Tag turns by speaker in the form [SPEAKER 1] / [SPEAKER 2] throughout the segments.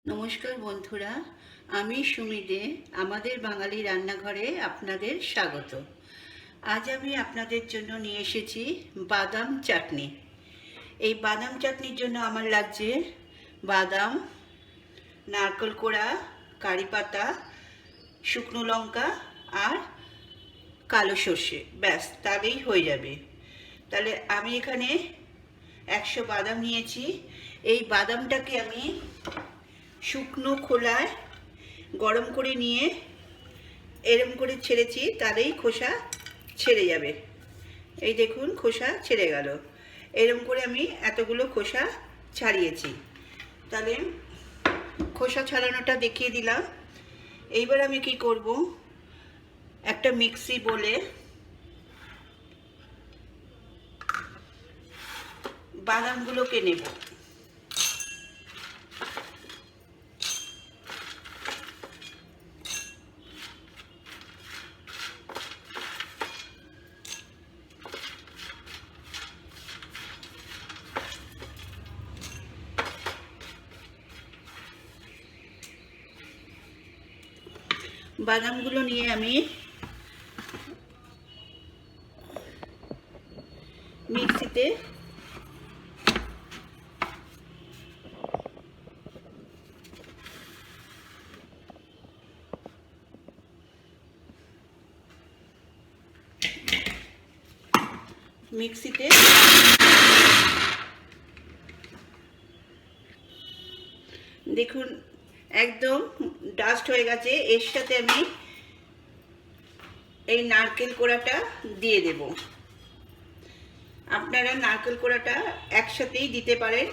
[SPEAKER 1] নমস্কার বন্ধুরা, আমি সুমি দে। আমাদের বাঙালি রান্নাঘরে আপনাদের স্বাগত। আজ আমি আপনাদের জন্য নিয়ে এসেছি বাদাম চাটনি। এই বাদাম চাটনির জন্য আমার লাগছে বাদাম, নারকেল কোড়া, কারি পাতা, শুকনো লঙ্কা আর কালো সর্ষে। ব্যাস, তাহলেই হয়ে যাবে। তাহলে আমি এখানে 100 বাদাম নিয়েছি। এই বাদামটাকে আমি শুকনো খোলায় গরম করে নিয়ে এরম করে ছেড়েছি, তাহলেই খোসা ছেড়ে যাবে। এই দেখুন, খোসা ছেড়ে গেল। এরম করে আমি এতগুলো খোসা ছাড়িয়েছি। তাহলে খোসা ছাড়ানোটা দেখিয়ে দিলাম। এইবার আমি কি করব, একটা মিক্সি বলে বাদামগুলোকে নেব। বাদামগুলো নিয়ে আমি মিক্সিতে দেখুন একদম ডাস্ট হয়ে গেছে। এর সাথে আমি এই নারকেল কোড়াটা দিয়ে দেব। আপনারা নারকেল কোড়াটা একসাথেই দিতে পারেন,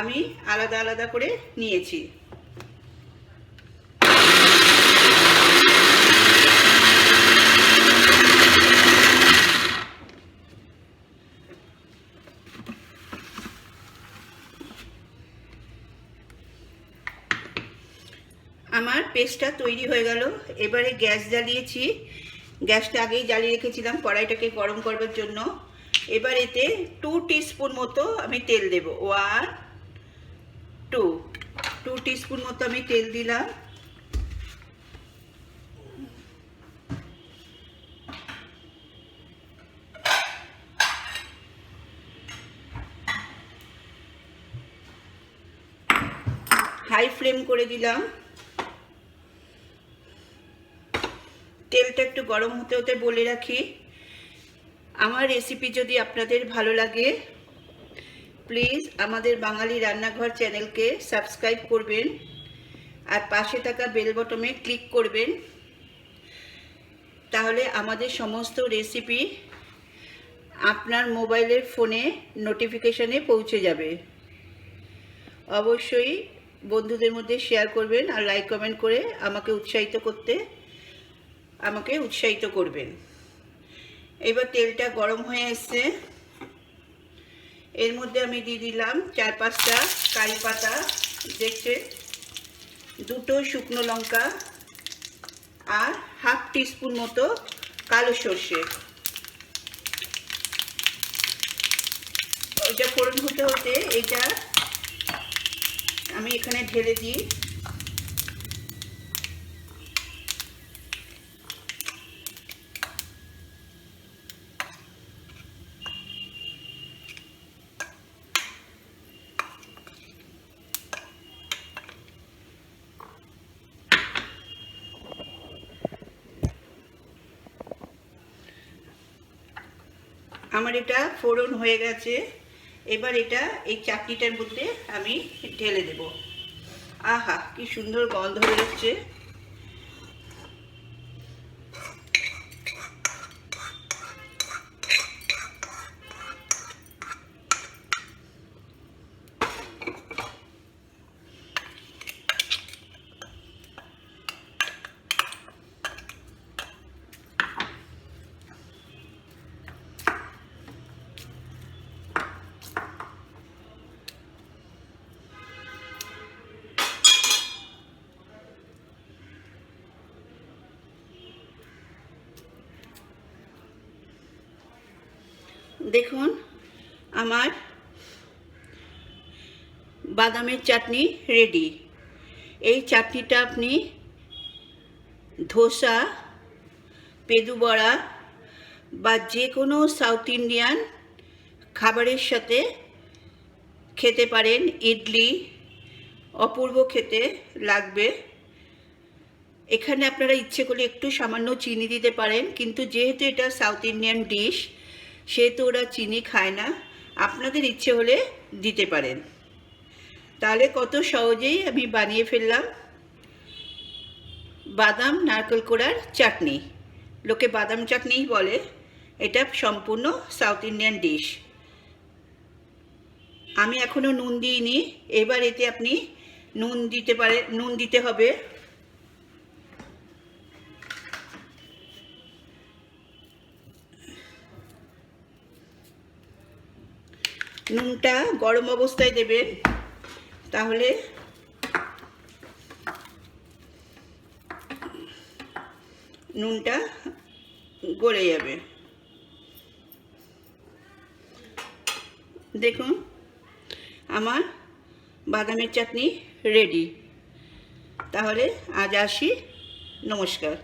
[SPEAKER 1] আমি আলাদা আলাদা করে নিয়েছি। আমার পেস্টটা তৈরি হয়ে গেল। এবারে গ্যাস জ্বালিয়েছি। গ্যাসটা আগেই জ্বালিয়ে রেখেছিলাম কড়াইটাকে গরম করবার জন্য। এবার এতে 2 টিস্পুন মতো আমি তেল দেব। 1 2 টিস্পুন মতো আমি তেল দিলাম। হাই ফ্লেম করে দিলাম। তেলটা একটু গরম হতে হতে বলে রাখি, আমার রেসিপি যদি আপনাদের ভালো লাগে প্লিজ আমাদের বাঙালি রান্নাঘর চ্যানেলকে সাবস্ক্রাইব করবেন আর পাশে থাকা বেল বটনে ক্লিক করবেন। তাহলে আমাদের সমস্ত রেসিপি আপনার মোবাইলের ফোনে নোটিফিকেশনে পৌঁছে যাবে। অবশ্যই বন্ধুদের মধ্যে শেয়ার করবেন আর লাইক কমেন্ট করে আমাকে উৎসাহিত করবেন। এবার তেলটা গরম হয়ে এসছে। এর মধ্যে আমি দিয়ে দিলাম 4-5টা কারি পাতা, দেখছেন, 2টো শুকনো লঙ্কা আর হাফ টিস্পুন মতো কালো সর্ষে। এটা ফোড়ন হতে হতে এটা আমি এখানে ঢেলে দিই। আমার এটা ফোড়ন হয়ে গেছে। এবার এটা এই চাটনিটার মধ্যে আমি ঢেলে দেব। আহা, কি সুন্দর গন্ধ বেরোচ্ছে। দেখুন আমার বাদামের চাটনি রেডি। এই চাটনিটা আপনি ধোসা, পেদু বড়া বা যে কোনো সাউথ ইন্ডিয়ান খাবারের সাথে খেতে পারেন। ইডলি অপূর্ব খেতে লাগবে। এখানে আপনারা ইচ্ছে করলে একটু সামান্য চিনি দিতে পারেন, কিন্তু যেহেতু এটা সাউথ ইন্ডিয়ান ডিশ সেহেতু ওরা চিনি খায় না, আপনাদের ইচ্ছে হলে দিতে পারেন। তাহলে কত সহজেই আমি বানিয়ে ফেললাম বাদাম নারকেল কোড়ার চাটনি। লোকে বাদাম চাটনিই বলে, এটা সম্পূর্ণ সাউথ ইন্ডিয়ান ডিশ। আমি এখনও নুন দিইনি, এবার এতে আপনি নুন দিতে পারেন, নুন দিতে হবে। নুনটা গরম অবস্থায় দেবেন, তাহলে নুনটা গলে যাবে। দেখুন আমার বাদামের চাটনি রেডি। তাহলে আজ আসি, নমস্কার।